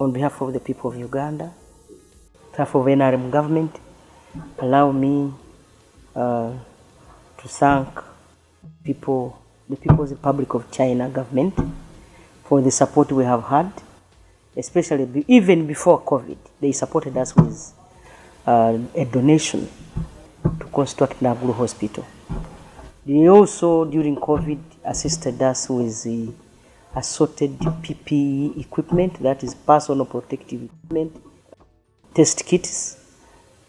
on behalf of the people of Uganda, on behalf of NRM government, allow me to thank the People's Republic of China government for the support we have had, especially even before COVID. They supported us with a donation to construct Naguru Hospital. They also, during COVID, assisted us with the assorted PPE equipment, that is personal protective equipment, test kits.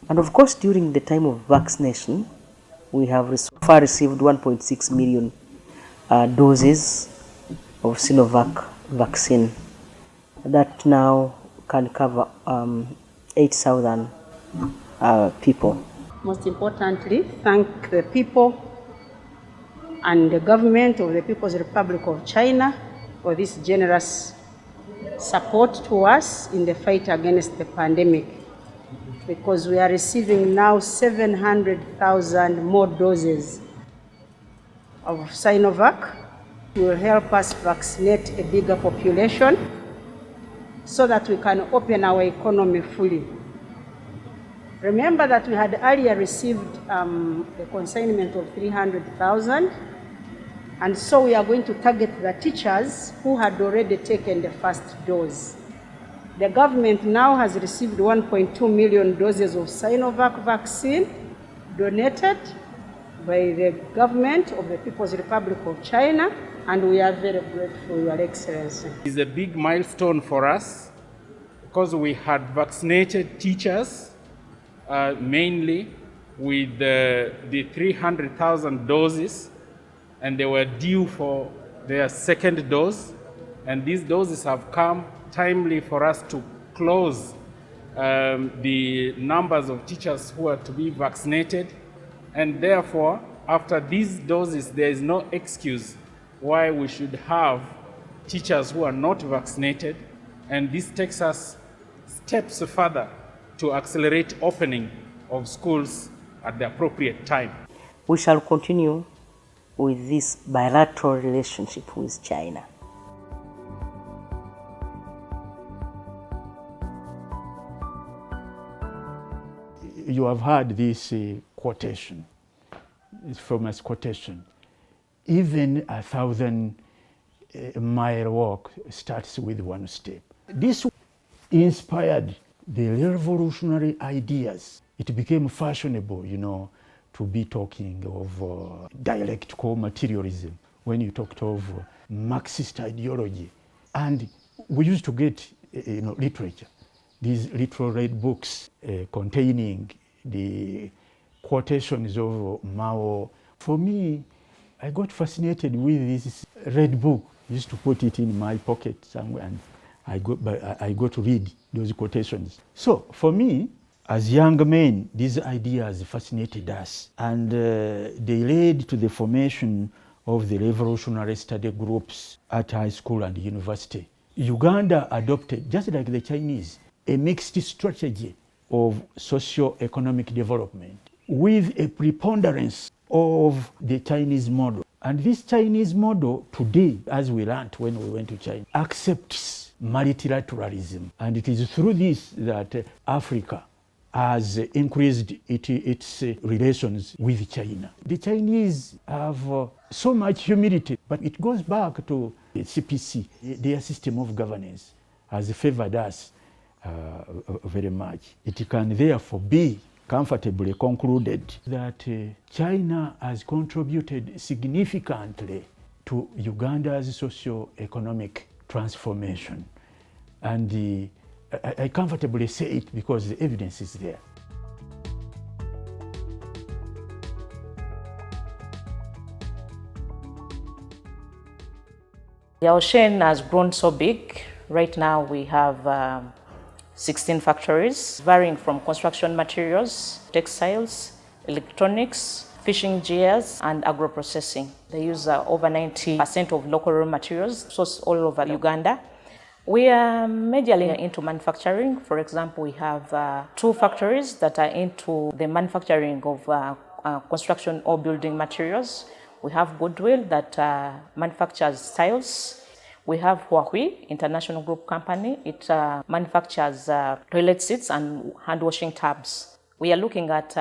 And of course, during the time of vaccination, we have so far received 1.6 million doses of Sinovac vaccine. That now can cover 8,000 people. Most importantly, thank the people and the government of the People's Republic of China for this generous support to us in the fight against the pandemic, because we are receiving now 700,000 more doses of Sinovac. It will help us vaccinate a bigger population so that we can open our economy fully. Remember that we had earlier received a consignment of 300,000, and so we are going to target the teachers who had already taken the first dose. The government now has received 1.2 million doses of Sinovac vaccine donated by the government of the People's Republic of China, and we are very grateful, Your Excellency. It's a big milestone for us because we had vaccinated teachers mainly with the 300,000 doses, and they were due for their second dose, and these doses have come timely for us to close the numbers of teachers who are to be vaccinated, and therefore after these doses there is no excuse why we should have teachers who are not vaccinated, and this takes us steps further to accelerate opening of schools at the appropriate time. We shall continue with this bilateral relationship with China. You have heard this quotation, it's famous quotation. Even 1,000-mile walk starts with one step. This inspired the revolutionary ideas. It became fashionable, to be talking of dialectical materialism when you talked of Marxist ideology. And we used to get literature, these little red books containing the quotations of Mao. For me, I got fascinated with this red book. I used to put it in my pocket somewhere, and I got to read those quotations. So for me, as young men, these ideas fascinated us, and they led to the formation of the revolutionary study groups at high school and university. Uganda adopted, just like the Chinese, a mixed strategy of socio-economic development with a preponderance of the Chinese model. And this Chinese model today, as we learned when we went to China, accepts multilateralism. And it is through this that Africa has increased its relations with China. The Chinese have so much humility, but it goes back to the CPC. Their system of governance has favored us very much. It can therefore be comfortably concluded that China has contributed significantly to Uganda's socio-economic transformation. And I comfortably say it because the evidence is there. Liaoshen has grown so big. Right now we have 16 factories, varying from construction materials, textiles, electronics, fishing gears, and agro-processing. They use over 90% of local raw materials sourced all over Uganda. We are majorly into manufacturing. For example, we have 2 factories that are into the manufacturing of construction or building materials. We have Goodwill that manufactures tiles. We have Huawei, international group company. It manufactures toilet seats and hand washing tubs. We are looking at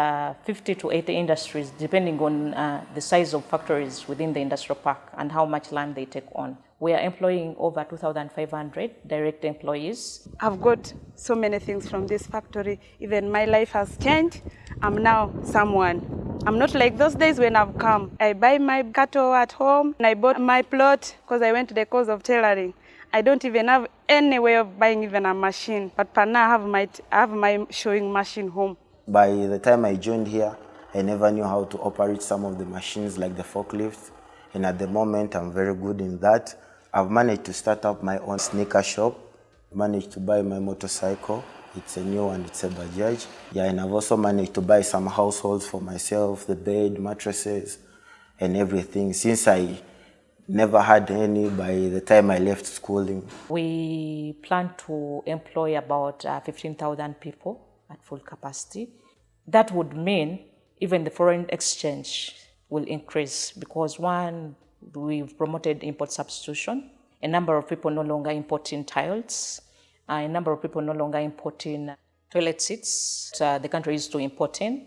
50 to 80 industries, depending on the size of factories within the industrial park and how much land they take on. We are employing over 2,500 direct employees. I've got so many things from this factory. Even my life has changed. I'm now someone. I'm not like those days when I've come. I buy my cattle at home and I bought my plot because I went to the course of tailoring. I don't even have any way of buying even a machine. But per now I have my sewing machine home. By the time I joined here, I never knew how to operate some of the machines like the forklift. And at the moment, I'm very good in that. I've managed to start up my own sneaker shop. Managed to buy my motorcycle. It's a new one, it's a Bajaj. Yeah, and I've also managed to buy some households for myself, the bed, mattresses, and everything. Since I never had any by the time I left schooling. We plan to employ about 15,000 people at full capacity. That would mean even the foreign exchange will increase because one, we've promoted import substitution. A number of people no longer importing tiles. A number of people no longer importing toilet seats. The country used to importing.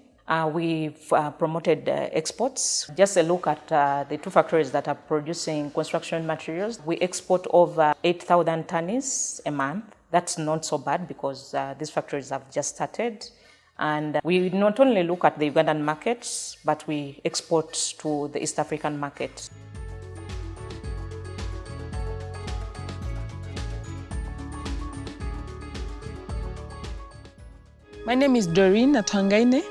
We've promoted exports. Just a look at the two factories that are producing construction materials. We export over 8,000 tonnes a month. That's not so bad because these factories have just started. And we not only look at the Ugandan markets, but we export to the East African market. My name is Doreen Atuhangaine.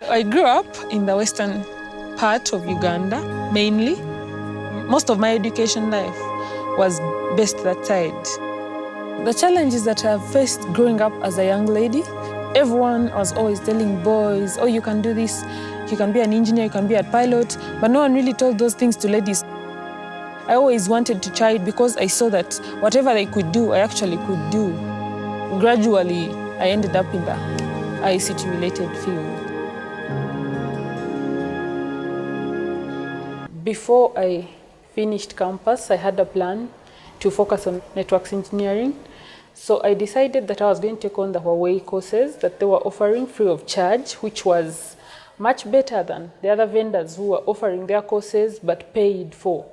I grew up in the western part of Uganda, mainly. Most of my education life was based that side. The challenges that I have faced growing up as a young lady, everyone was always telling boys, oh, you can do this, you can be an engineer, you can be a pilot, but no one really told those things to ladies. I always wanted to try it because I saw that whatever I could do, I actually could do. Gradually, I ended up in the ICT-related field. Before I finished campus, I had a plan to focus on networks engineering. So I decided that I was going to take on the Huawei courses that they were offering free of charge, which was much better than the other vendors who were offering their courses but paid for.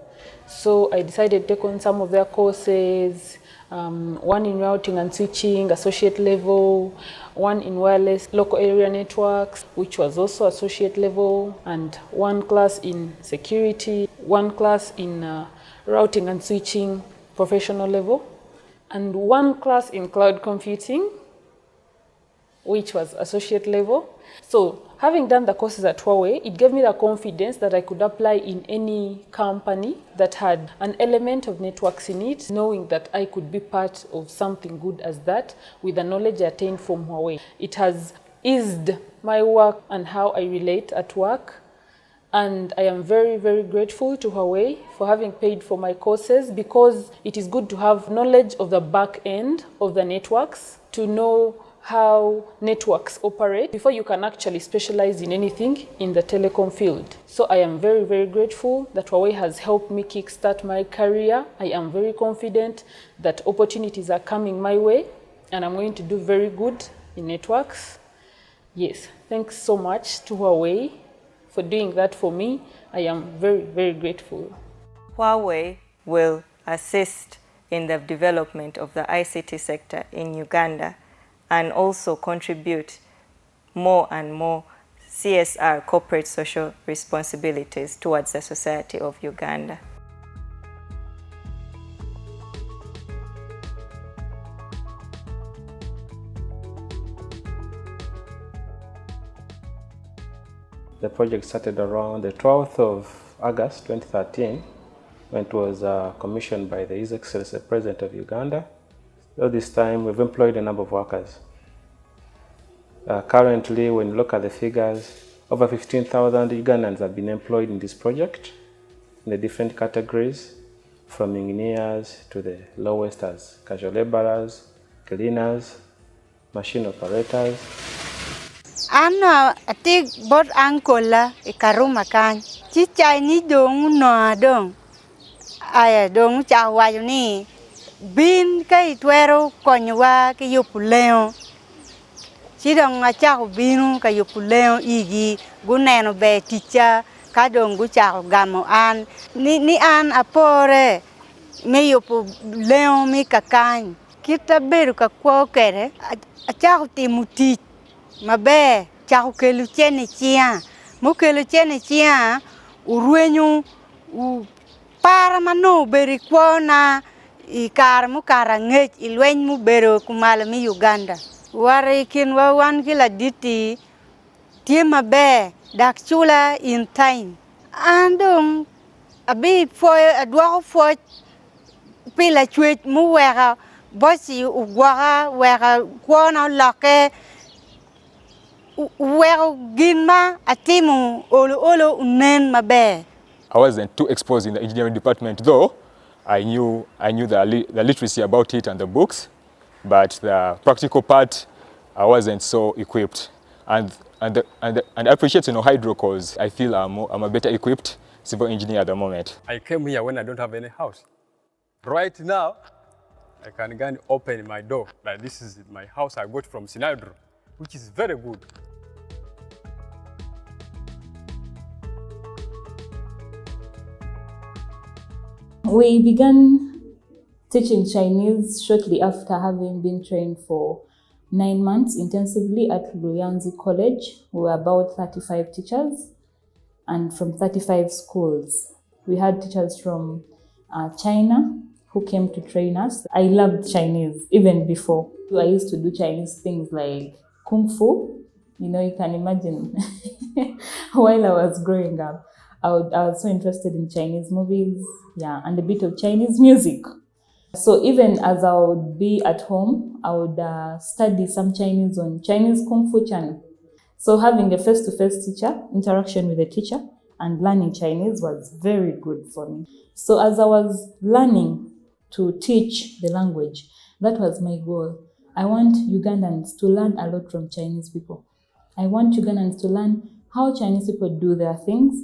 So I decided to take on some of their courses, one in routing and switching, associate level, one in wireless local area networks, which was also associate level, and one class in security, one class in routing and switching, professional level, and one class in cloud computing, which was associate level. So having done the courses at Huawei, it gave me the confidence that I could apply in any company that had an element of networks in it, knowing that I could be part of something good as that with the knowledge I attained from Huawei. It has eased my work and how I relate at work. And I am very, very grateful to Huawei for having paid for my courses because it is good to have knowledge of the back end of the networks, to know how networks operate before you can actually specialize in anything in the telecom field. So I am very, very grateful that Huawei has helped me kickstart my career. I am very confident that opportunities are coming my way and I'm going to do very good in networks. Yes, thanks so much to Huawei for doing that for me. I am very, very grateful. Huawei will assist in the development of the ICT sector in Uganda and also contribute more and more CSR, corporate social responsibilities, towards the society of Uganda. The project started around the 12th of August 2013 when it was commissioned by the His Excellency President of Uganda. So this time we've employed a number of workers. Currently, when you look at the figures, over 15,000 Ugandans have been employed in this project in the different categories, from engineers to the lowest as casual laborers, cleaners, machine operators. Ana atik bot angkola ikaruma kan chichai ni dong no dong aya dong cha wa ni bin ka itwero konywa ki yupuleo chidong achako binu ka yupuleo igi guneno be ticha kadong guchako gamo an ni an apore me yupuleo mi kakany kita beru ka kwa kere achako timuti mabe chako kelu chene chia mo kelu chene chia urwenyu u para mano beri kwa na ikar mu karangej ilwen mu bero kumala mi Uganda wari kin wa wan kila diti tie mabe dak chula in time andong abi foi adwa foi pila chwet mu wera bosi ugwara wera kwana lake wera ginma atimu olo unen mabe. I wasn't too exposed in the engineering department, though I knew the literacy about it and the books, but the practical part, I wasn't so equipped. And I appreciate Sinohydro because I feel I'm a better equipped civil engineer at the moment. I came here when I don't have any house. Right now, I can go and open my door. Like this is my house I got from Sinohydro, which is very good. We began teaching Chinese shortly after having been trained for 9 months intensively at Liaoshen College. We were about 35 teachers and from 35 schools. We had teachers from China who came to train us. I loved Chinese even before. I used to do Chinese things like Kung Fu. You know, you can imagine while I was growing up. I was so interested in Chinese movies, yeah, and a bit of Chinese music. So even as I would be at home, I would study some Chinese on Chinese Kung Fu channel. So having a face-to-face teacher, interaction with the teacher, and learning Chinese was very good for me. So as I was learning to teach the language, that was my goal. I want Ugandans to learn a lot from Chinese people. I want Ugandans to learn how Chinese people do their things.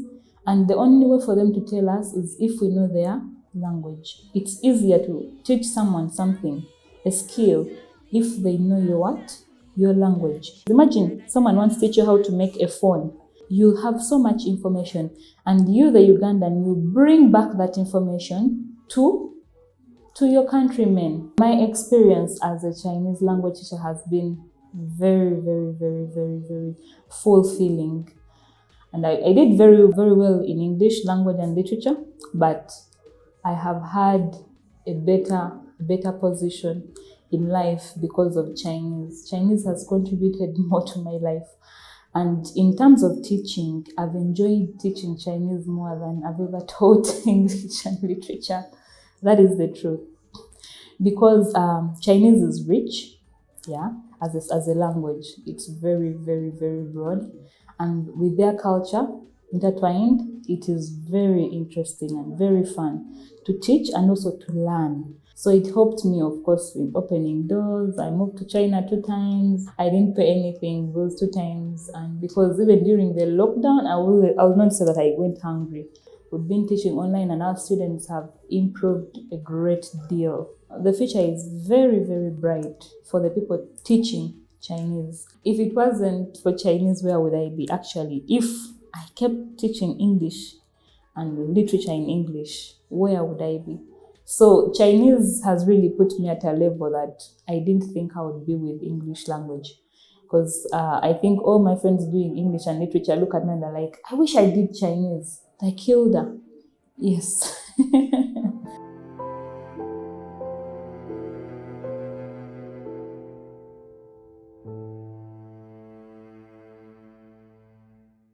And the only way for them to tell us is if we know their language. It's easier to teach someone something, a skill, if they know your what? Your language. Imagine someone wants to teach you how to make a phone. You have so much information, and you, the Ugandan, you bring back that information to your countrymen. My experience as a Chinese language teacher has been very, very, very, very, very fulfilling. And I did very, very well in English language and literature, but I have had a better position in life because of Chinese. Chinese has contributed more to my life. And in terms of teaching, I've enjoyed teaching Chinese more than I've ever taught English and literature. That is the truth. Because Chinese is rich, yeah, as a language. It's very, very, very broad. And with their culture intertwined, it is very interesting and very fun to teach and also to learn. So it helped me, of course, with opening doors. I moved to China 2 times. I didn't pay anything those 2 times. And because even during the lockdown, I will not say that I went hungry. We've been teaching online and our students have improved a great deal. The future is very, very bright for the people teaching Chinese. If it wasn't for Chinese, where would I be actually? If I kept teaching English and literature in English, where would I be? So Chinese has really put me at a level that I didn't think I would be with English language. Because I think all my friends doing English and literature look at me and they're like, I wish I did Chinese. Like Hilda. Yes.